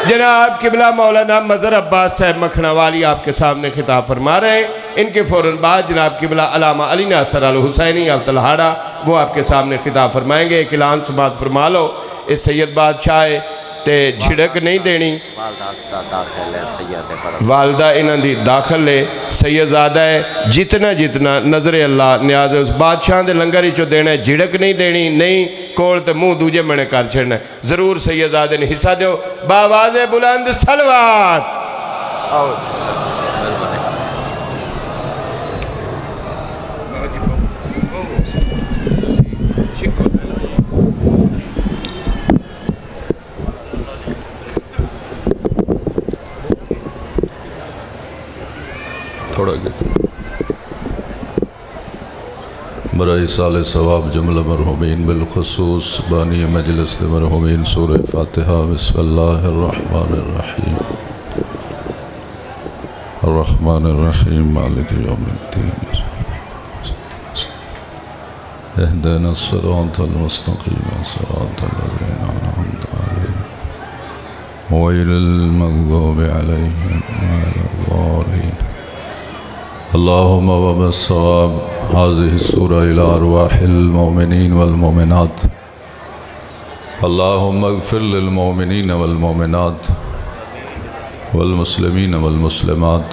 جناب قبلہ مولانا مظہر عباس صاحب مکھنہ والی آپ کے سامنے خطاب فرما رہے ہیں۔ ان کے فوراً بعد جناب قبلہ علامہ علی ناصر الحسینی اب تلہاڑا وہ آپ کے سامنے خطاب فرمائیں گے۔ ایک اعلان سے بات فرما لو، اس سید بادشاہ تے جھڑک نہیں دینی، والدہ انہاں دی داخل ہے، سید زادہ ہے، جتنا جتنا نظر اللہ نیاز ہے اس بادشاہ دے لنگر ہی چو دینا ہے، جھڑک نہیں دینی، نہیں کول تے منہ دوجے میں کر چھڑنا ہے۔ ضرور سید زادہ نے حصہ دیو، باواز بلند صلوات۔ تھوڑا برائے سال ثواب جملہ مرحومین بالخصوص بانی مجلس مرحومین سورہ فاتحہ بسم اللہ الرحمن الرحیم الرحمن الرحیم مالک یوم الدین اہدنا الصراط المستقیم صراط الذین انعمت علیہم غیر المغضوب علیہم ولا الضالین اللہم وب الصواب هذه السورة إلى أرواح المؤمنين والمؤمنات اللهم اغفر للمؤمنين والمؤمنات والمسلمين والمسلمات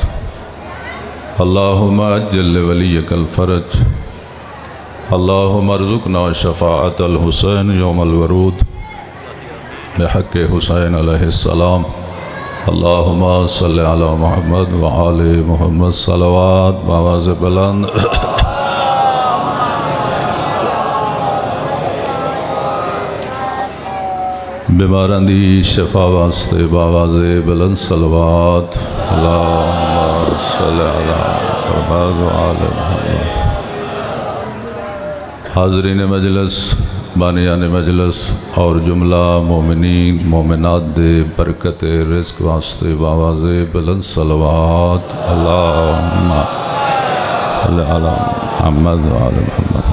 اللهم أجل لوليك الفرج اللهم ارزقنا شفاعة الحسين يوم الورود بحق حسين عليه السلام اللہم صلی علی محمد وآل محمد صلوات باواز بلند بیماران دی شفا واسطے باواز بلند صلوات اللہم صلی علی محمد وآل محمد۔ حاضرین مجلس بانیان مجلس اور جملہ مومنین مومنات دے برکت رزق واسطے باواز بلند صلوات اللہم صلی علی محمد وآل محمد۔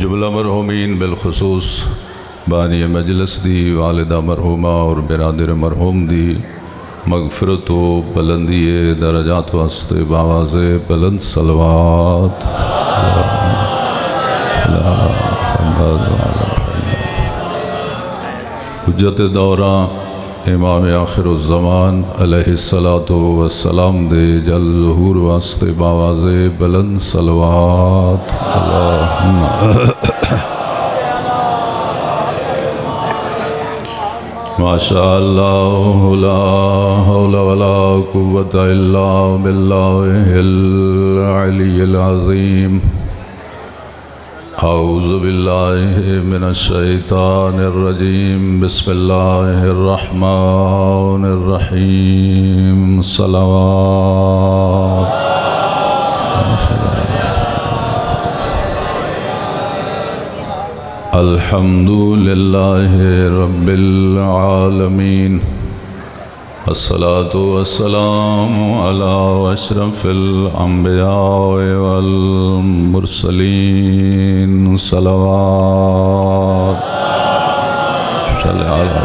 جملہ مرحومین بالخصوص بانی مجلس دی والدہ مرحومہ اور برادر مرحوم دی مغفرت و بلندی درجات واسطے باواز بلند صلوات حجت دورہ امام آخر الزمان علیہ السلام دے جل ظہور واسطے باواز بلند صلوات اللہم ماشاء اللہ لا حول ولا قوة الا باللہ العلی العظیم۔ اعوذ باللہ من الشیطان الرجیم بسم اللہ الرحمن الرحیم صلوات الحمد للہ رب العالمین الصلاة والسلام على اشرف الانبیاء والمرسلین صلوات صلی علی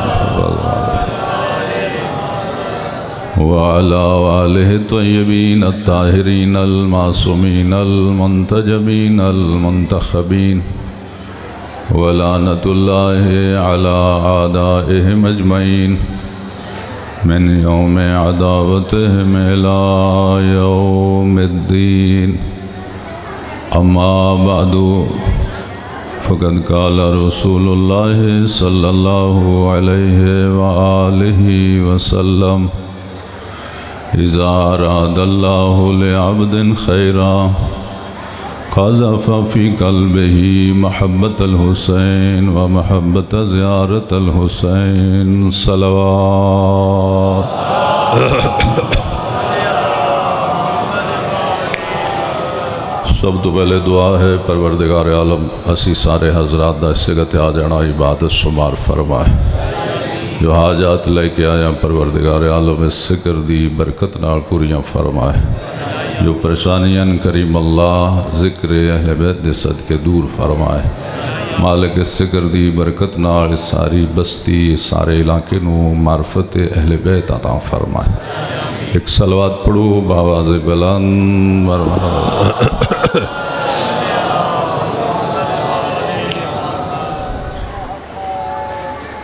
وعلى آلہ الطیبین الطاہرین المعصومین المنتجبین المنتخبین ولعنت اللہ علی اعدائہم اجمعین من یوم عداوتہم الى یوم الدین اما بعد فقد قال رسول اللہ صلی اللہ علیہ وآلہ وسلم اذا اراد اللہ لعبد خیرا قذف فی قلبہ محبت الحسین و محبت زیارت الحسین صلوات۔ سب تو پہلے دعا ہے پروردگار عالم اسی سارے حضرات دا سگت آ جانا عبادت شمار فرمائے، جو حاجات لے کے آیا پروردگار عالم اس سکر دی برکت نال پوریاں فرمائے۔ جو پریشانیاں کریم اللہ ذکر اہل بیت دے صدقے دور فرمائے مالک ذکر دی برکت نال ساری بستی سارے علاقے نو معرفت اہل بیت عطا فرمائے ایک صلوات پڑھو بآواز بلند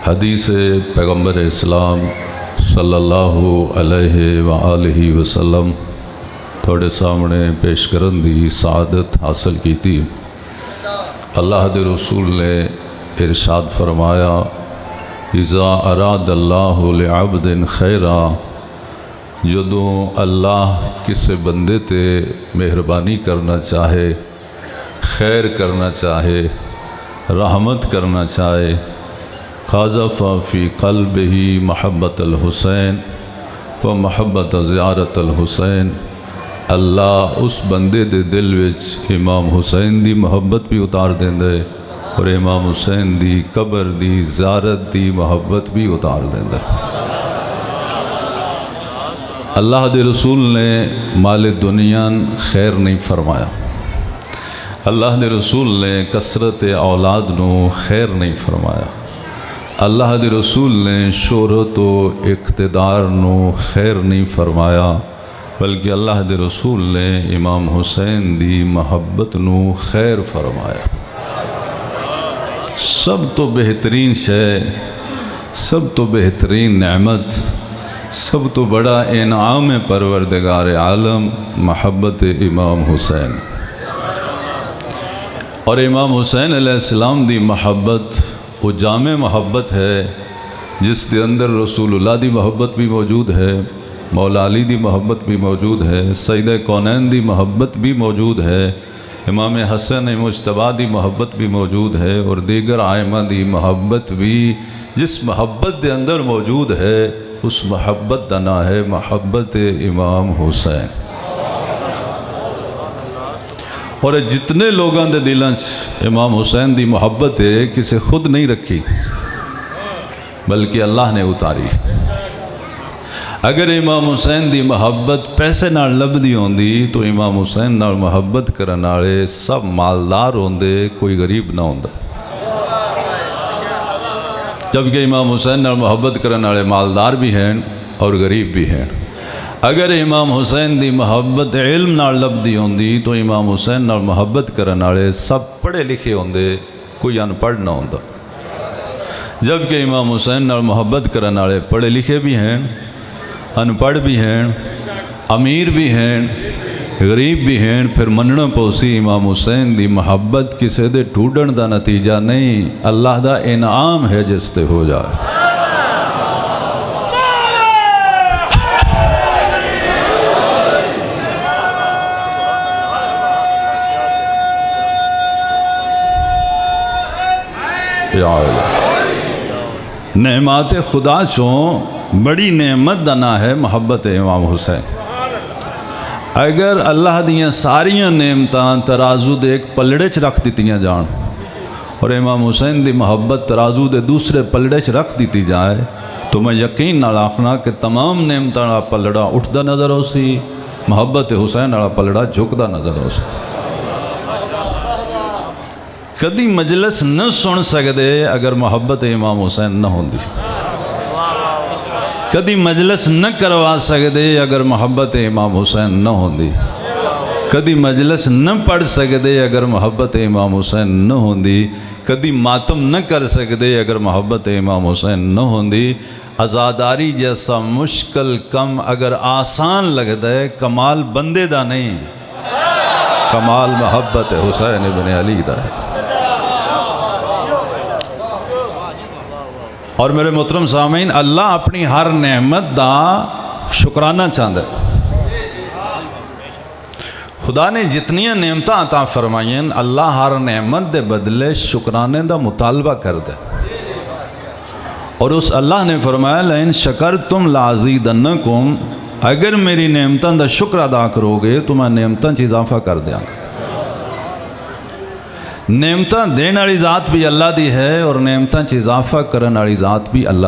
حدیث پیغمبر اسلام صلی اللہ علیہ وآلہ وسلم تھوڑے سامنے پیش کرن دی سعادت حاصل کی تھی اللہ دے رسول نے ارشاد فرمایا اذا اراد اللہ لعبد خیرا جدوں اللہ کسی بندے تے مہربانی کرنا چاہے خیر کرنا چاہے رحمت کرنا چاہے قذف فی قلبہ محبت الحسین و محبت زیارت الحسین اللہ اس بندے دے دل وچ امام حسین دی محبت بھی اتار دیندے اور امام حسین دی قبر دی زیارت دی محبت بھی اتار دیندے اللہ دے رسول نے مال دنیا خیر نہیں فرمایا اللہ دے رسول نے کثرت اولاد نو خیر نہیں فرمایا اللہ دے رسول نے شہرت و اقتدار نو خیر نہیں فرمایا بلکہ اللہ دے رسول نے امام حسین دی محبت نو خیر فرمایا سب تو بہترین شے سب تو بہترین نعمت سب تو بڑا انعام پروردگار عالم محبت امام حسین اور امام حسین علیہ السلام دی محبت وہ جامع محبت ہے جس دے اندر رسول اللہ دی محبت بھی موجود ہے مولا علی دی محبت بھی موجود ہے سیدہ کونین دی محبت بھی موجود ہے امام حسن مجتبیٰ دی محبت بھی موجود ہے اور دیگر آئمہ دی محبت بھی جس محبت دے اندر موجود ہے اس محبت دا نام ہے محبت امام حسین اور جتنے لوگاں دے دلانچ امام حسین دی محبت ہے کسے خود نہیں رکھی بلکہ اللہ نے اتاری اگر امام حسین دی محبت پیسے نال لبدی ہوندی تو امام حسین نال محبت کرن والے سب مالدار ہوندے کوئی غریب نہ ہوندا جبکہ امام حسین نال محبت کرن والے مالدار بھی ہیں اور غریب بھی ہیں اگر امام حسین دی محبت علم نال لبدی ہوندی تو امام حسین نال محبت کرن والے سب پڑھے لکھے ہوندے کوئی ان پڑھ نہ ہوندا جبکہ امام حسین نال محبت کرن والے پڑھے لکھے بھی ہیں ان پڑھ بھی ہیں امیر بھی ہیں غریب بھی ہیں پھر مننا پوسی امام حسین دی محبت کسے دے ٹھوڑن دا نتیجہ نہیں اللہ دا انعام ہے جس تے ہو جائے نعمات خدا چوں بڑی نعمت دنا ہے محبت امام حسین اگر اللہ دیاں ساریاں نعمتاں ترازو دے ایک پلڑے چ رکھ دیتیاں جان اور امام حسین دی محبت ترازو دے دوسرے پلڑے چ رکھ دیتی جائے تو میں یقین نال آکھنا کہ تمام نعمتاں والا پلڑا اٹھدا نظر ہو سی محبت حسین والا پلڑا جھکدا نظر ہو سی کدی مجلس نہ سن سکدے اگر محبت امام حسین نہ ہوندی کدی مجلس نہ کروا سکدے اگر محبت امام حسین نہ ہوندی کدی مجلس نہ پڑھ سکدے اگر محبت امام حسین نہ ہوندی کدی ماتم نہ کر سکدے اگر محبت امام حسین نہ ہوندی عزاداری جیسا مشکل کم اگر آسان لگتا ہے کمال بندے دا نہیں کمال محبت حسین ابن علی دا ہے اور میرے محترم سامعین اللہ اپنی ہر نعمت دا شکرانہ چاہتا ہے خدا نے جتنی نعمتیں عطا فرمائیں اللہ ہر نعمت دے بدلے شکرانے دا مطالبہ کر دے اور اس اللہ نے فرمایا لئن شکرتم لازیدنکم اگر میری نعمتوں دا شکر ادا کرو گے تو میں نعمتوں چ اضافہ کر دیاں گا نعمتاں دین والی ذات بھی اللہ دی ہے اور نعمتاں چ اضافہ کرن والی ذات بھی اللہ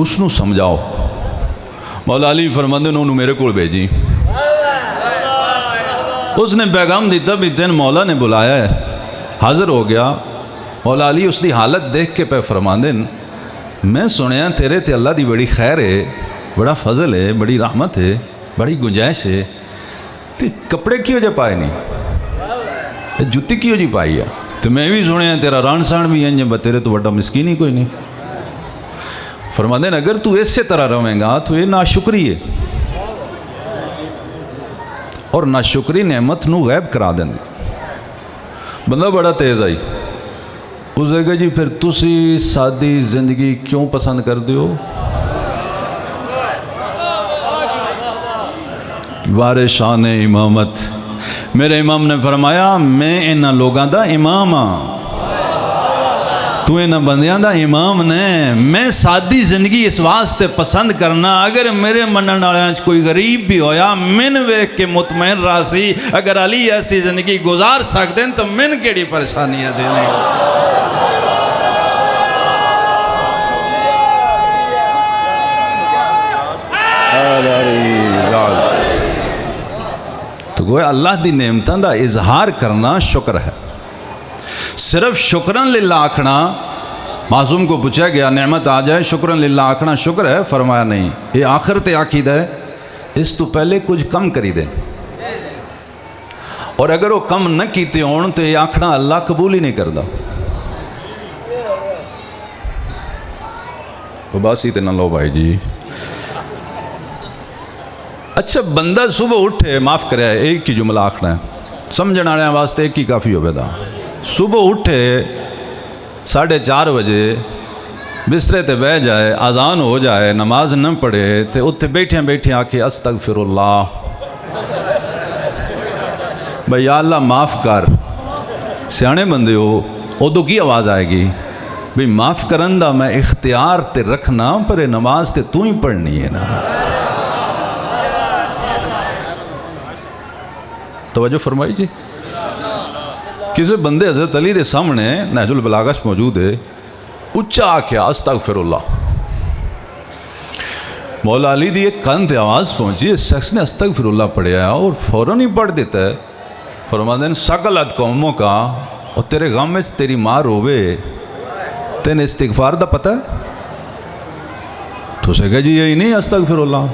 اس نو سمجھاؤ. مولا علی فرماندے نے انہوں میرے کو بھیجی. اس نے پیغام دیتا بھی تین مولا نے بلایا ہے. حاضر ہو گیا. مولا علی اس دی حالت دیکھ کے پہ فرماندے میں سنیا تیرے تے اللہ دی بڑی خیر ہے, بڑا فضل ہے, بڑی رحمت ہے, بڑی گنجائش ہے. تے کپڑے کیوں جے پائے نہیں, جتی کیوں جی پائی ہے. تو میں بھی سنیا تیرا ران سان بھی ہیں, تیرے تو بڑا مسکین ہی کوئی نہیں. فرماندے اگر تو اسی طرح رہیں گا تو یہ ناشکری ہے, اور ناشکری نعمت نو غائب کرا دیں. بندہ بڑا تیز آئی. اس نے کہا جی پھر تسی سادی زندگی کیوں پسند کر دیو؟ وارثان امامت. میرے امام نے فرمایا میں انہاں لوگاں دا امام ہاں, تو انہاں بندیاں دا امام نے. میں سادی زندگی اس واسطے پسند کرنا, اگر میرے منن والےاں وچ کوئی غریب بھی ہویا من ویکھ کے مطمئن راسی اگر علی ایسی زندگی گزار سکتے ہیں تو من کیڑی پریشانی ہے دینے. تو گویا اللہ دی نعمتاں دا اظہار کرنا شکر ہے. صرف شکرن للہ آکھنا, معصوم کو پوچھا گیا نعمت آ جائے شکرن للہ آکھنا شکر ہے؟ فرمایا نہیں, یہ آخرت عقیدہ ہے, اس تو پہلے کچھ کم کری دیں, اور اگر وہ کم نہ کیتے ہون تو یہ آکھنا اللہ قبول ہی نہیں کردا. وہ باسی تے نہ لو بھائی جی. اچھا بندہ صبح اٹھے, معاف کرے ایک ہی جملہ آکھنا ہے, سمجھنا رہے ہیں واسطے ایک ہی کافی ہو بیدا. صبح اٹھے 4:30 بجے بسترے تے بہ جائے, اذان ہو جائے, نماز نہ پڑھے تے اتھے بیٹھے بیٹھے آکھے استغفر اللہ, بھئی یا اللہ معاف کر. سیانے بندے ہو ادو کی آواز آئے گی بھئی معاف کرن دا میں اختیار تے رکھنا, پر نماز تے تو ہی پڑھنی ہے نا. توجہ فرمائی جی. کسی بندے حضرت علی دے سامنے نہج البلاغہ موجود ہے, اچھا آکھیا استغفر اللہ. مولا علی دی ایک کان تے آواز پہنچی, اس شخص نے استغفر اللہ پڑھیا ہے اور فوراً ہی پڑھ دیتا ہے. فرماتے ہیں سکلت قوموں کا, اور تیرے غم میں تیری ماں روے, تین استغفار دا پتہ ہے؟ تو اسے کہا جی یہی نہیں استغفر اللہ.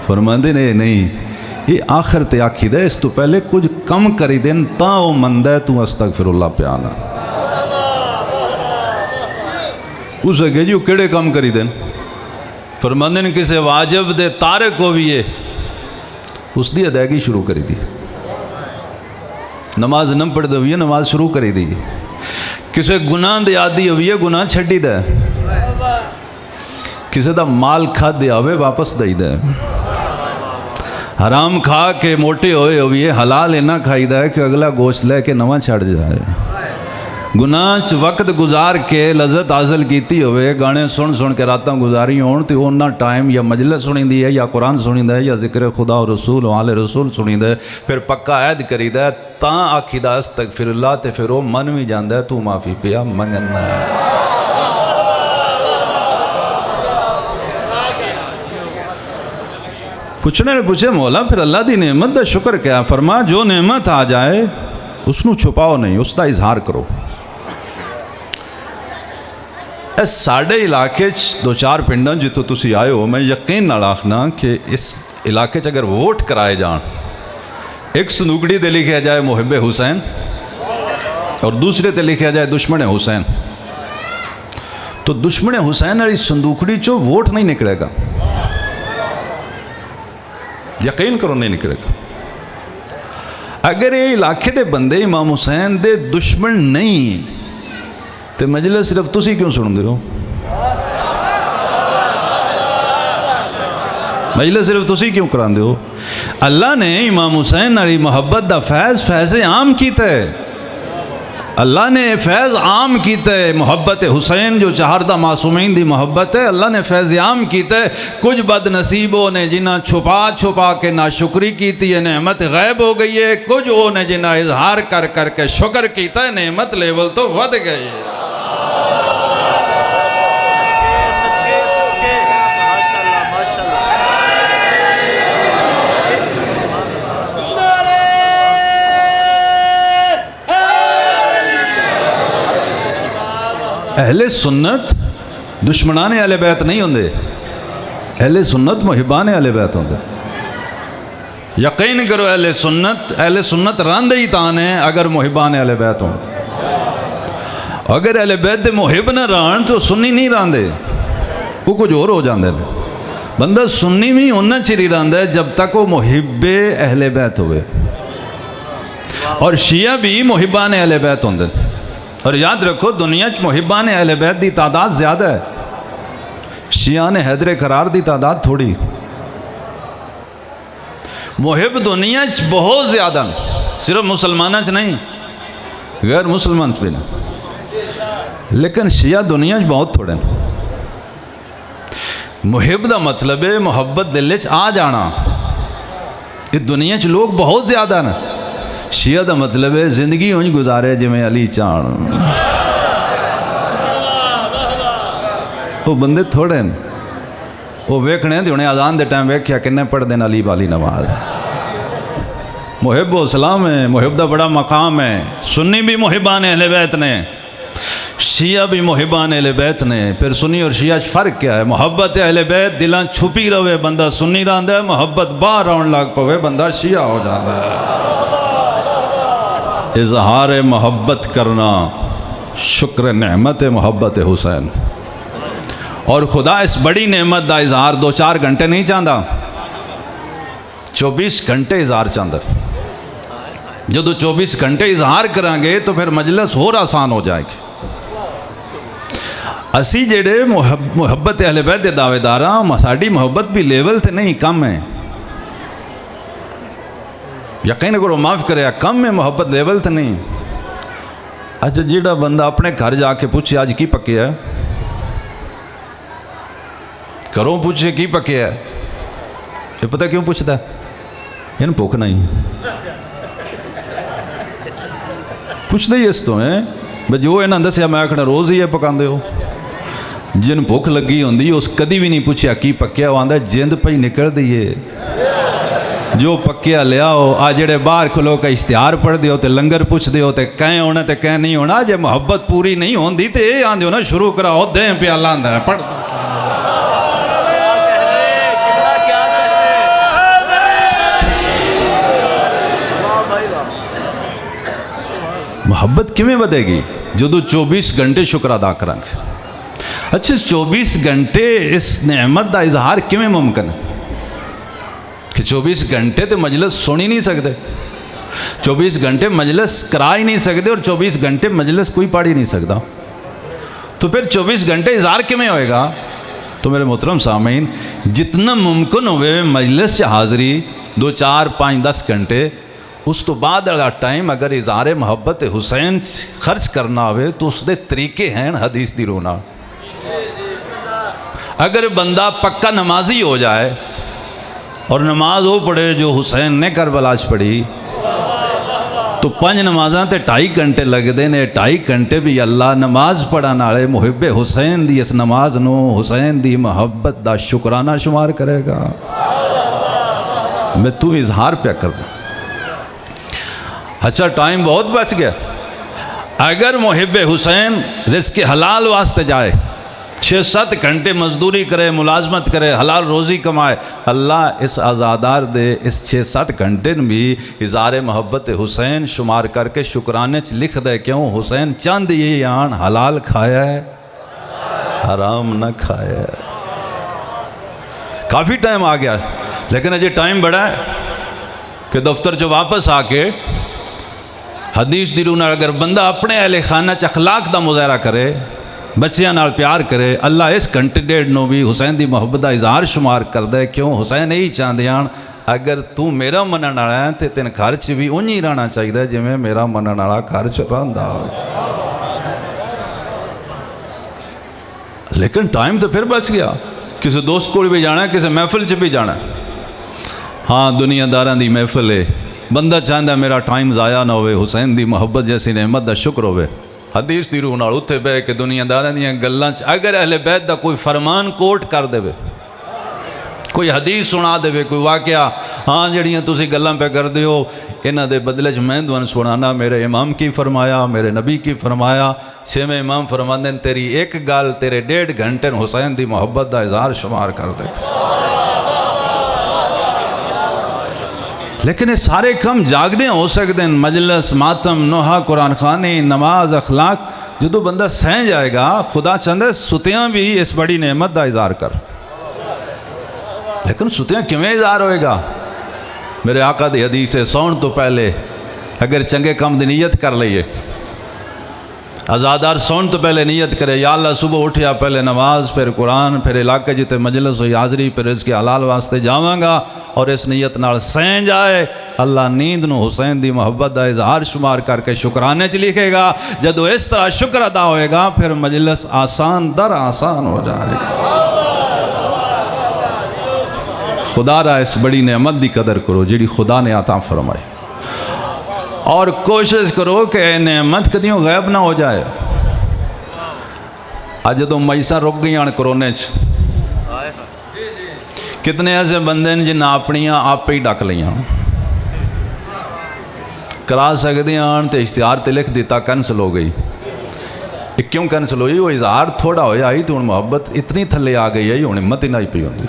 فرماتے ہیں نہیں, یہ آخرت عقیدہ ہے, اس تو پہلے کچھ کم کری دیں تا وہ مندہ ہے تو استغفر اللہ پہ آنا. اسے کہا جی وہ کیڑے کم کری دیں؟ فرماتے ہیں کسی واجب دے تارک کو بھی ہے, اس دی ادائیگی شروع کری دی. نماز نہ پڑھ دے ہوئی ہے, نماز شروع کری دی. کسی گناہ دے عادی ہوئی ہے, گناہ چھڑی دے. کسی دا مال کھا دے آوے واپس دے دے. حرام کھا کے موٹے ہوئے ہوئے حلال نہ کھائی دا ہے کہ اگلا گوشت لے کے نواں چھڑ جائے. گناہ وقت گزار کے لذت حاصل کیتی ہوئے, گانے سن سن کے راتاں گزاری ہون تو اونا ٹائم یا مجلس سنی دی ہے, یا قرآن سنی دا ہے, یا ذکر خدا و رسول و آل رسول سنی دا ہے, پھر پکا عید کری دا ہے تاں آکھی دا استغفر اللہ, تے پھر وہ من بھی جاندہ ہے تو معافی پیا منگنا ہے. پوچھنے نے پوچھے مولا پھر اللہ دی نعمت دا شکر کیا؟ فرما جو نعمت آ جائے اس نو چھپاؤ نہیں, اس دا اظہار کرو. اس ساڑھے علاقے 2-4 پنڈاں جتو تسی آئے ہو, میں یقین نہ آکھنا کہ اس علاقے اگر ووٹ کرائے جان, ایک صندوقڑی تے لکھا جائے محب حسین اور دوسرے تے لکھا جائے دشمن حسین, تو دشمن حسین والی صندوقڑی چو ووٹ نہیں نکلے گا. یقین کرو نہیں نکلے گا. اگر یہ علاقے دے بندے امام حسین دے دشمن نہیں تو مجلس صرف تسی کیوں سن دے ہو؟ مجلس صرف تسی کیوں کران دے ہو؟ اللہ نے امام حسین علی محبت دا فیض عام کیتا ہے. اللہ نے فیض عام کیتا ہے. محبت حسین جو چہاردہ معصومین دی محبت ہے, اللہ نے فیض عام کیتا ہے. کچھ بد نصیبوں نے جنہ چھپا کے ناشکری کیتی ہے, نعمت غائب ہو گئی ہے. کچھ وہ نے جنہ اظہار کر کے شکر کیتا ہے, نعمت لیول تو ود گئی ہے. اہل سنت دشمنان اہل بیت نہیں ہوندے، اہل سنت محبان اہل بیت ہوندے۔ یقین کرو اہل سنت راندے ہی تان ہیں اگر محبان اہل بیت ہوں۔ اگر اہل بیت دے محب نہ رہن تو سنی نہیں راندے، وہ کچھ اور ہو جاندے نے۔ بندہ سنی بھی انہاں چر ہی رہندا ہے جب تک وہ محب اہل بیت ہوئے، اور شیعہ بھی محبان اہل بیت ہوندے۔ اور یاد رکھو دنیا چ محبان اہل بیت دی تعداد زیادہ ہے، شیعہ نے حیدر قرار دی تعداد تھوڑی۔ محب دنیا چ بہت زیادہ، صرف مسلمانوں چ نہیں، غیر مسلمان چ بھی نہیں، لیکن شیعہ دنیا چ بہت تھوڑے ہیں۔ محب دا مطلب ہے محبت دل چ آ جانا۔ یہ دنیا چ لوگ بہت زیادہ ہیں، شیعہ دا مطلب ہے زندگی انج گزارے جی میں علی چان۔ وہ بندے تھوڑے ہیں، وہ ویکھنے دی انہیں اذان دے ٹائم ویکھیا کنے پڑھ دین علی والی نماز۔ محب و اسلام ہے، محب دا بڑا مقام ہے۔ سنی بھی محبان اہل بیت نے، شیعہ بھی محبان اہل بیت نے۔ پھر سنی اور شیعہ فرق کیا ہے؟ محبت اہل بیت دلاں چھپی رہے بندہ سنی رہندا ہے، محبت باہر آن لگ پوے بندہ شیعہ ہو جاتا ہے۔ اظہار محبت کرنا شکر نعمت محبت حسین، اور خدا اس بڑی نعمت دا اظہار 2-4 گھنٹے نہیں چاہتا، 24 گھنٹے اظہار چاہتا۔ جدو 24 گھنٹے اظہار کریں گے تو پھر مجلس اور آسان ہو جائے گی۔ اسی جڑے محبت اہل بیت دے دعوے داراں، ساڈی محبت بھی لیول تے نہیں کم ہے۔ یقین کرو معاف کرے کم ہے محبت، لیول تے نہیں۔ اچھا جڑا بندہ اپنے گھر جا کے پوچھے آج کی پکیا ہے، کروں پوچھے کی پکیا ہے، یہ پتہ کیوں پوچھتا ہے؟ یہ بھوک نہیں پوچھتے ہی اس تو ہیں بھئی جو انہاں دسیا میں آکھنا روز ہی ہے پکاندے ہو۔ جن بھوک لگی ہوندی اس کدی بھی نہیں پوچھیا کی پکیا، وہ آندا جند پئی نکل دیئے جو پکیا لیا ہو۔ آ جڑے باہر کھلو کا اشتہار پڑھ دیو تے لنگر پوچھ دیو تے کہیں ہونا تے کہیں نہیں ہونا، جے محبت پوری نہیں ہوندی تے یہ آن دیو نا شروع کراؤ دیں پہ اللہ آندہ ہے پڑھ دا۔ محبت کیویں ودے گی؟ جدو 24 گھنٹے شکر ادا کریں گے۔ اچھا 24 گھنٹے اس نعمت دا اظہار کیویں ممکن ہے کہ 24 گھنٹے تے مجلس سن ہی نہیں سکتے، 24 گھنٹے مجلس کرا ہی نہیں سکتے، اور 24 گھنٹے مجلس کوئی پڑھ ہی نہیں سکتا، تو پھر 24 گھنٹے اظہار کیویں ہوئے گا؟ تو میرے محترم سامعین، جتنا ممکن ہوئے مجلس سے حاضری 2 4 5 10 گھنٹے، اس تو بعد اگر ٹائم اگر اظہار محبت حسین خرچ کرنا ہوئے تو اس دے طریقے ہیں حدیث دی رونا۔ اگر بندہ پکا نمازی ہو جائے اور نماز وہ پڑھے جو حسین نے کربلا چ پڑھی، تو 5 نمازاں تے 2.5 گھنٹے لگ دے نے، 2.5 گھنٹے بھی اللہ نماز پڑھن والے محب حسین دی اس نماز نو حسین دی محبت دا شکرانہ شمار کرے گا۔ میں تو اظہار پہ کرنا۔ اچھا ٹائم بہت بچ گیا۔ اگر محب حسین رزق حلال واسطے جائے، 6-7 گھنٹے مزدوری کرے، ملازمت کرے، حلال روزی کمائے، اللہ اس آزادار دے اس 6-7 گھنٹے بھی اظہار محبت حسین شمار کر کے شکرانے چ لکھ دے، کیوں حسین چاند یہ آن حلال کھایا ہے حرام نہ کھایا ہے۔ کافی ٹائم آ گیا، لیکن اجے ٹائم بڑا ہے کہ دفتر جو واپس آ کے حدیث دی رونا اگر بندہ اپنے اہل خانہ چ اخلاق دا مظاہرہ کرے، بچیاں نال پیار کرے، اللہ اس گھنٹے ڈیڑھ نو بھی حسین دی محبت دا اظہار شمار کر دے، کیوں حسین یہی چاہتے ہیں اگر تو میرا منن والا ہے تے تین گھر چ بھی اونج ہی رہنا چاہیے جی میں میرا منن والا گھر چ رہندا۔ لیکن ٹائم تو پھر بچ گیا، کسی دوست کو بھی جانا ہے، کسی محفل چ بھی جانا ہے۔ ہاں دنیا داراں دی محفل ہے، بندہ چاہتا میرا ٹائم ضائع نہ ہوئے، حسین دی محبت جیسی نعمت دا شکر ہوئے، حدیث دی روح نال اتھے بہ کے دنیا داراں دیاں گلاں اگر اہل بیت دا کوئی فرمان کوٹ کر دے، کوئی حدیث سنا دے کوئی واقعہ ہاں جڑیاں تسی گلاں پہ کر دیو انہاں دے بدلے چ میں تانوں سنانا میرے امام کی فرمایا میرے نبی کی فرمایا چھویں امام فرماندے تیری ایک گل تیرے 1.5 گھنٹے حسین دی محبت دا اظہار شمار کر دے لیکن یہ سارے کم جاگدے ہو سکتے ہیں مجلس ماتم نوحہ قرآن خوانی نماز اخلاق جدو بندہ سہ جائے گا خدا چاہندے ستیاں بھی اس بڑی نعمت دا اظہار کر لیکن ستیاں کیویں اظہار ہوئے گا میرے آقا دی حدیث ہے سون تو پہلے اگر چنگے کم دی نیت کر لئیے آزادار سون تو پہلے نیت کرے یا اللہ صبح اٹھیا پہلے نماز پھر قرآن پھر علاقے جتے مجلس ہوئی حاضری پھر اس کے حلال واسطے جاواں گا اور اس نیت نال سین جائے اللہ نیند نو حسین دی محبت دا اظہار شمار کر کے شکرانے چ لکھے گا جدو اس طرح شکر ادا ہوئے گا پھر مجلس آسان در آسان ہو جائے گا خدا را اس بڑی نعمت دی قدر کرو جیڑی خدا نے عطا فرمائی اور کوشش کرو کہ نعمت کدیوں غائب نہ ہو جائے آج جدو مجلساں رک گئی آن کرونے چ کتنے ایسے بندے ہیں جنہیں اپنیاں آپ پہ ہی ڈک لیاں کرا سکتے ہیں تے اشتہار تے لکھ دیتا کینسل ہو گئی کیوں کینسل ہوئی وہ اظہار تھوڑا ہویا آئی تو محبت اتنی تھلے آ گئی ہے ہوں ہمت ہی نہیں پی ہوندی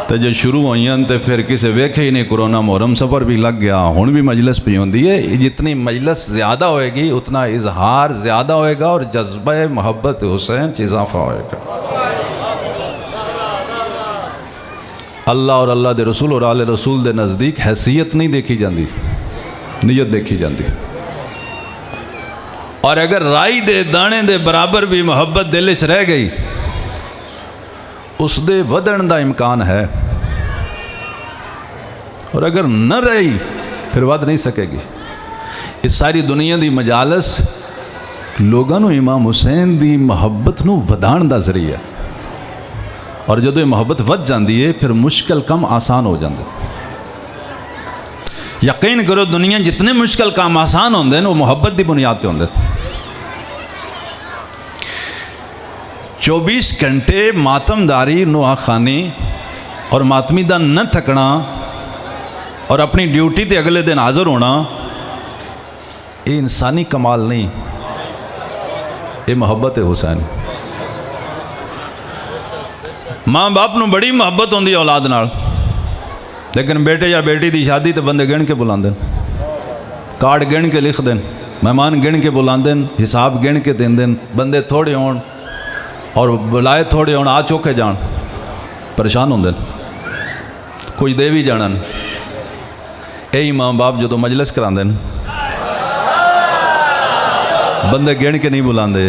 تو جو شروع ہوئی ہیں تو پھر کسے ویکھے ہی نہیں کرونا محرم سفر بھی لگ گیا ہوں بھی مجلس پی ہوندی ہے جتنی مجلس زیادہ ہوئے گی اتنا اظہار زیادہ ہوئے گا اور جذبہ محبت حسین چ اضافہ ہوئے گا اللہ اور اللہ دے رسول اور آل رسول دے نزدیک حیثیت نہیں دیکھی جاندی نیت دیکھی جاندی اور اگر رائی دے دانے دے برابر بھی محبت دل وچ رہ گئی اس دے ودن دا امکان ہے اور اگر نہ رہی پھر ود نہیں سکے گی اس ساری دنیا دی مجالس لوگاں نو امام حسین دی محبت نو ودان دا ذریعہ اور جدو یہ محبت ود جاندی ہے پھر مشکل کم آسان ہو جاندے یقین کرو دنیا جتنے مشکل کام آسان ہوندے ہیں وہ محبت دی بنیاد تے ہوندے 24 گھنٹے ماتم داری نوحہ خانی اور ماتمی دا نہ تھکنا اور اپنی ڈیوٹی تے اگلے دن حاضر ہونا یہ انسانی کمال نہیں یہ محبت ہے حسین ماں باپ نو بڑی محبت ہوندی اولاد نال لیکن بیٹے یا بیٹی دی شادی تے بندے گن کے بلاندے کارڈ گن کے لکھ دیں مہمان گن کے بلاندے حساب گن کے دین دیں بندے تھوڑے ہون اور بلائے تھوڑے ہون آ چوکے جان پریشان ہوندے کچھ دے بھی جانن اے ماں باپ جدو مجلس کراندے بندے گن کے نہیں بلاندے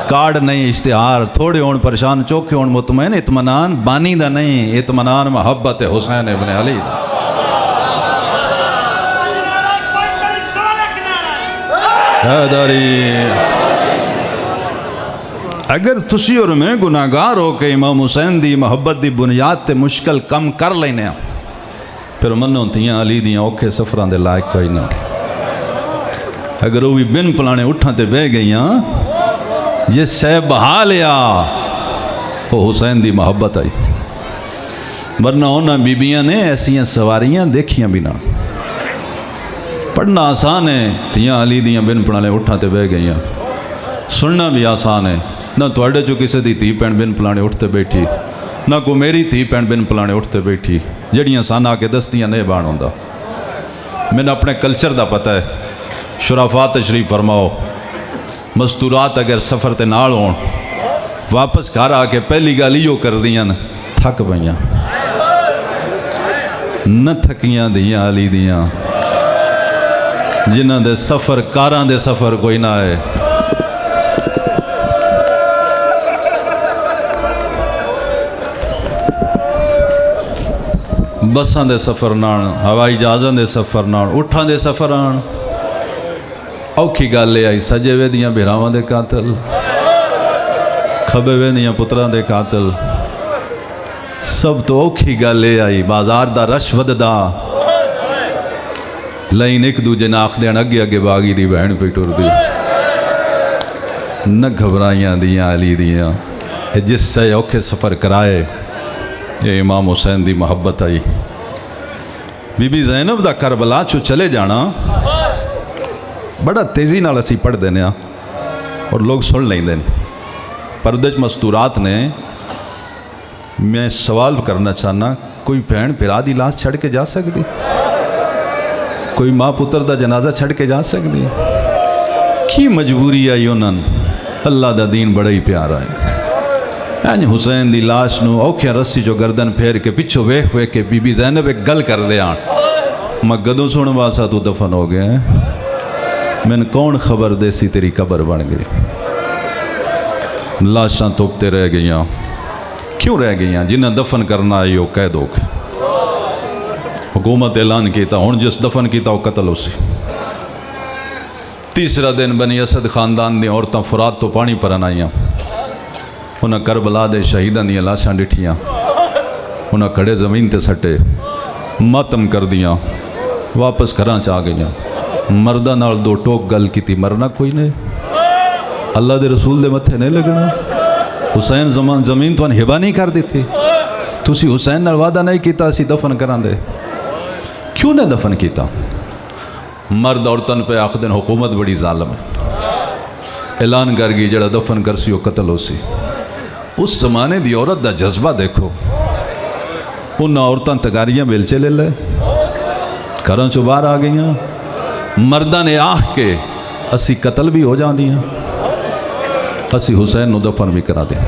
کارڈ نہیں اشتہار تھوڑے ہون پریشان چوکے ہون مطمئن اطمینان بانی دا نہیں اطمینان محبت حسین ابن علی دا حیدری اگر تسی اور میں گناہگار ہو کہ امام حسین دی محبت دی بنیاد تے مشکل کم کر لینے پھر منوں تیاں علی دیاں اوکھے سفران دے لائق کوئی نہ اگر وہ بھی بن پلانے اٹھاں تے بہ گئیاں جس سے بہا لیا وہ حسین دی محبت آئی ورنہ انہاں بیبیاں نے ایسیاں سواریاں دیکھیاں بھی نہ پڑھنا آسان ہے تیاں علی دیاں بن پلانے اٹھاں تے بہ گئیاں سننا بھی آسان ہے نہ توڑے جو کسے دی تھی پین بن پلانے اٹھتے بیٹھی نہ کو میری تھی پین بن پلانے اٹھتے بیٹھی جڑیاں سانا کے دستیاں نہیں بان ہوندہ میں نے اپنے کلچر دا پتہ ہے شرافات تشریف فرماؤ مستورات اگر سفر تے نال ہون واپس گھر آ کے پہلی گالیوں کر دیاں تھک پئیاں نہ تھکیاں دیاں علی دیاں جنہاں دے سفر کاراں دے سفر کوئی نہ آئے بساں دے سفر نان ہوائی جہازاں دے سفر نان اٹھاں دے سفر آن اوکھی گل آئی سجے وے دیاں بھراواں دے قاتل کھبے وے دیاں پتراں دے قاتل سب تو اوکھی گل آئی بازار دا رش وددا لائن ایک دوجے ناخ دیاں اگے اگے باغی دی بہن پہ ٹر دی نہ گھبرائیاں دیاں علی دیاں جس سے اوکھے سفر کرائے یہ امام حسین دی محبت آئی بی بی زینب دا کربلا چو چلے جانا بڑا تیزی نال اسی پڑھ دینے اور لوگ سن لیں دیں پردج مستورات نے میں سوال کرنا چاہنا کوئی بہن بھرا دی لاش چھڑ کے جا سکتی کوئی ماں پتر دا جنازہ چھڑ کے جا سکتی کی مجبوری آئی انہوں اللہ دا دین بڑا ہی پیارا ہے حسین دی لاش نو اوکھیا رسی جو گردن پھیر کے پچھو ویکھ ویکھ کے بی بی زینب ایک گل کر دے آن مگدوں سن واسا تو دفن ہو گئے میں نے کون خبر دے سی تیری قبر بن گئی لاشاں توپتے رہ گئیاں کیوں رہ گئیاں جنہیں دفن کرنا آئی وہ قید ہو گئے حکومت اعلان کیتا ہون جس دفن کیتا وہ قتل ہو سی تیسرا دن بنی اسد خاندان دی عورتاں فرات تو پانی پرن آئیاں انہاں کربلا دے شہیداں دی لاشاں ڈٹھیاں انہاں کھڑے زمین تے سٹے ماتم کر دیاں واپس گھراں چ آ گئیاں مردہ نال دو ٹوک گل کی تھی مرنا کوئی نہیں اللہ دے رسول دے متھے نہیں لگنا حسین زمین تو ہبا نہیں کر دی تھی تسی حسین نال وعدہ نہیں کیتا اسی دفن کران دے کیوں نے دفن کیتا مرد عورتن پہ آخدن حکومت بڑی ظالم ہے اعلان کر گئی جڑا دفن کر سی وہ قتل ہو سی اس زمانے دی عورت دا جذبہ دیکھو ان عورتاں تگاریاں بیلچے لے لے گھراں چوں باہر آ گئیاں مردہ نے آہ کے اسی قتل بھی ہو جان دیاں اسی حسین نو دفن بھی کرا دیں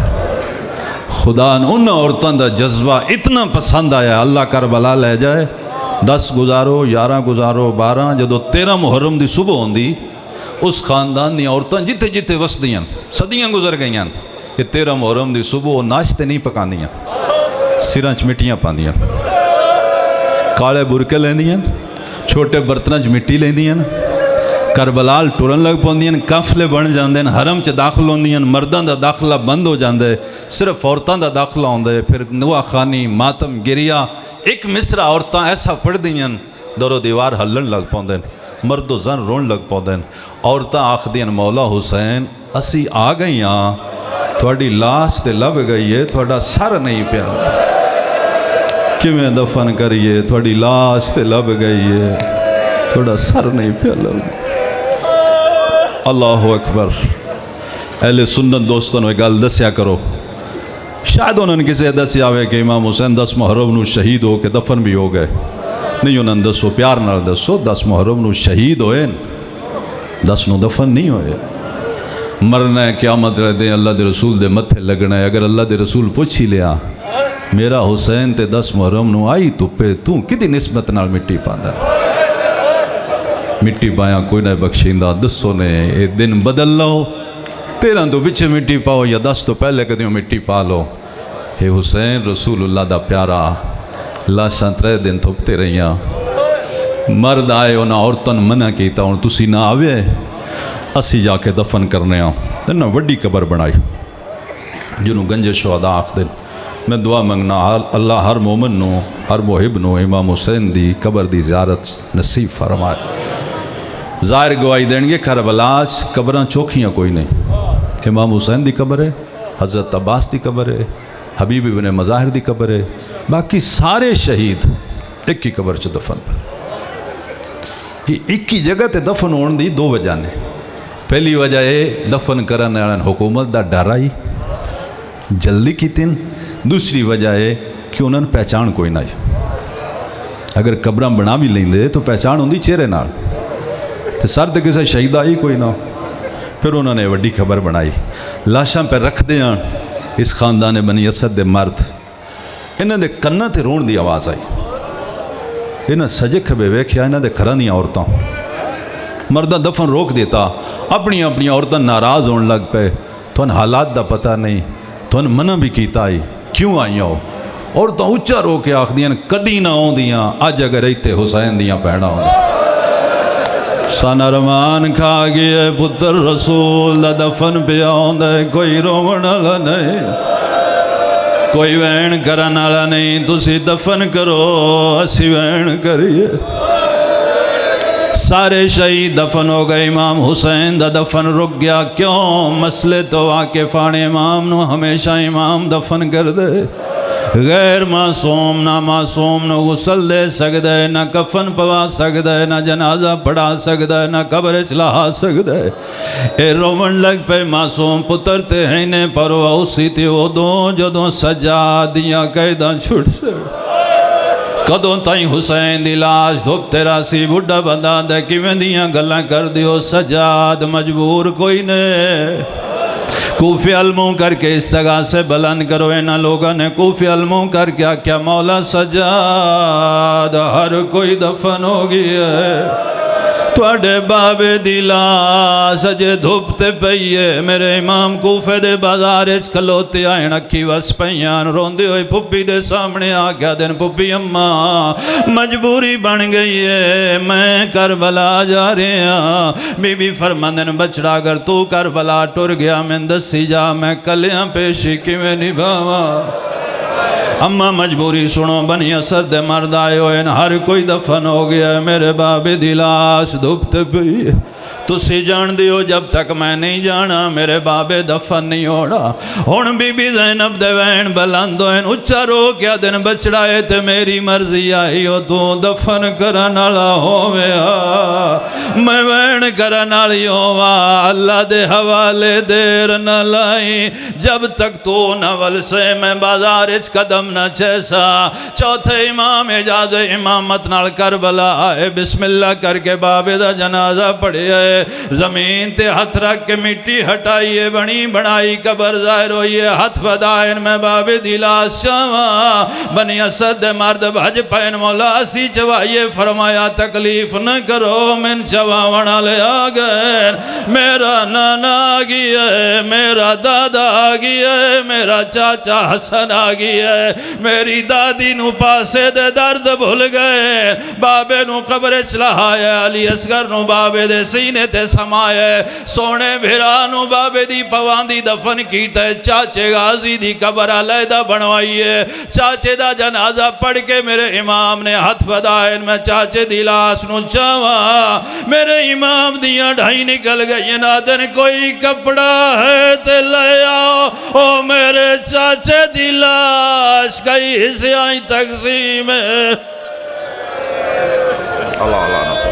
خدا نے ان عورتاں دا جذبہ اتنا پسند آیا اللہ کربلا لے جائے 10 گزارو 11 گزارو 12 جدو 13 محرم دی صبح ہوندی اس خاندان دی عورتاں جتے جتے وسدیاں صدیاں گزر گئیاں یہ 13 محرم دی صبح وہ ناشتے نہیں پکاندیاں سرانچ مٹیاں پاندیاں کالے برکے لیندیاں چھوٹے برتنچ مٹی لیندیاں کربلال ٹورن لگ پوندیاں کافلے بن جاندے حرم چ داخل ہوندیاں مرداں دا داخلہ بند ہو جاندے صرف عورتاں دا داخلہ ہوندے پھر نوا خانی ماتم گریا ایک مصرع عورتاں ایسا پڑھ دیاں دور و دیوار ہلن لگ پوندے مرد و زن رون لگ پوندے عورتاں آخدیاں مولا حسین اسی آ گئیاں تھوڑی لاش تے لب گئی ہے تھوڑا سر نہیں پیا کیویں دفن کریے تھوڑی لاش تے لب گئی ہے تھوڑا سر نہیں پیا لب اللہ اکبر اہل سنت دوستوں نے گل دسیا کرو شاید انہوں نے کسی دسیا ہوئے کہ امام حسین 10 محرم نو شہید ہو کے دفن بھی ہو گئے نہیں انہوں نے دسو پیار نال دسو 10 محرم نو شہید ہوئے 10 نو دفن نہیں ہوئے مرنا ہے قیامت رہ دیں اللہ دے رسول دے متھے لگنا ہے اگر اللہ دے رسول پوچھ ہی لیا میرا حسین تے 10 محرم نو آئی تو پہ تو کدی نسبت نال مٹی پاندہ مٹی پایا کوئی نہ بخشیندہ دسو نے اے دن بدل لو 13 تو بچے مٹی پاؤ یا 10 تو پہلے کدیوں مٹی پا لو اے حسین رسول اللہ دا پیارا لاشاں 3 دن تھپتے رہیاں مرد آئے انہاں عورتاں منع کیتا ہوں تسی نہ آوے اسی جا کے دفن کرنے انہاں وڈی قبر بنائی جنہوں گنج شہداء آخ دن میں دعا منگنا اللہ ہر مومن نو ہر محب نو امام حسین دی قبر دی زیارت نصیب فرمائے ظاہر گواہی دیں گے کربلاش قبراں چوکھیاں کوئی نہیں امام حسین دی قبر ہے حضرت عباس دی قبر ہے حبیب ابن مظاہر دی قبر ہے باقی سارے شہید ایک ہی قبر چ دفن ایک ہی جگہ تے دفن ہون دی 2 وجہ نے پہلی وجہ ہے دفن کرنے والے حکومت دا ڈر آئی جلدی کی تین دوسری وجہ ہے کہ انہوں نے پہچان کوئی نہ اگر قبراں بنا بھی لیں دے تو پہچان ہوندی چہرے نال تے سر تے کسے شہید آئی کوئی نہ پھر انہوں نے وڈی خبر بنائی لاشاں پہ رکھ دیاں اس خاندان بنی اسد دے مرد انہوں دے کناں تے رون دی آواز آئی انہوں سجے کھبے ویکھیا انہوں دے گھراں دیاں عورتاں مردہ دفن روک دیتا اپنی عورتاں ناراض ہون لگ پے تو ان حالات دا پتہ نہیں تو ان منع بھی کیتا آئی کیوں آئیاں ہو عورتاں اچھا رو کے آخ دیاں کدی نہ ہوں دیاں آج اگر ایتے حسین دیاں پہنا ہوں سانا رمان کھا گئے پتر رسول دا دفن پہ آؤں دے کوئی روڑ والا نہیں کوئی وین کرن والا نہیں تسی دفن کرو اسی وین کریے سارے شہید دفن ہو گئے امام حسین دا دفن رک گیا کیوں مسئلے تو واقف آنے امام نو ہمیشہ امام دفن کر دے غیر معصوم نہ معصوم نہ غسل دے سکتا ہے، نہ کفن پوا سکتا ہے، نہ جنازہ پڑھا سکتا ہے، نہ قبر چلا سکتا ہے۔ اے رومن لگ پہ معصوم پتر تے ہینے پر اسی تے ادوں جدوں سجادیاں قیداں چھٹ سے کدوں تائیں حسین دی لاش دھوپ تیرا سی بڑھا بندہ دے کیویں دیاں گلاں کر دیو سجاد مجبور کوئی نے کوفی علموں کر کے استغاث سے بلند کرو اینا لوگوں نے کوفی علموں کر کے کیا مولا سجاد ہر کوئی دفن ہو گیا ہے توڑے بابے دی لاش اجے دھوپتے پئیے میرے امام کوفے دے بازارچ کھلوتے آئیں اکھی وس پئیاں روندے ہوئے پھپی دے سامنے آگیا دن پھپی اماں مجبوری بن گئی ہے میں کربلا جا رہے ہیں بی بی فرمندن بچڑا اگر تو کربلا ٹر گیا میں دسی جا میں کلیاں پیشی کی میں نبھاواں اماں مجبوری سنو بنی اسد دے مرد آئے ہوئے ہر کوئی دفن ہو گیا ہے میرے بابے دی لاش دھوپتے پئی تسی جان دیو جب تک میں نہیں جانا میرے بابے دفن نہیں ہوڑا ہون بی بی زینب دے وین بلند ہوئن اچھا رو کیا دن بچڑائے تے میری مرضی آئی ہو تو دفن کرنالا ہویا میں وین کرنالی ہوا اللہ دے حوالے دیر نہ لائی جب تک تو نول سے میں بازارچ قدم نہ چیسا چوتھے امام اجاز امامت نال کربلا آئے بسم اللہ کر کے بابے دا جنازہ پڑھے آئے زمین تے ہتھ رکھ کے مٹی ہٹائیے بنی بنائی قبر ظاہر ہوئیے ہتھ بدائن میں بابے دی لاش چاواں بنی اسد دے مرد بھج پین مولا سی چوائیے فرمایا تکلیف نہ کرو من چواونا لے آگئے میرا نانا آگئی ہے میرا دادا آگئی ہے میرا چاچا حسن آگئی ہے میری دادی نو پاسے دے درد بھول گئے بابے نو قبر چلاہائے علی اصغر نو بابے دے سینے تے سمائے سونے بھیرانو بابے دی پواندی دفن کیتا ہے چاچے غازی دی قبر علیدہ بنوائیے چاچے دا جنازہ پڑھ کے میرے امام نے ہتھ فدائن میں چاچے دی لاش نو چاواں میرے امام دیاں ڈھائی نکل گئی نادن کوئی کپڑا ہے تے لے آؤ او میرے چاچے دی لاش کئی حصے آئی تقسیم ہے اللہ اللہ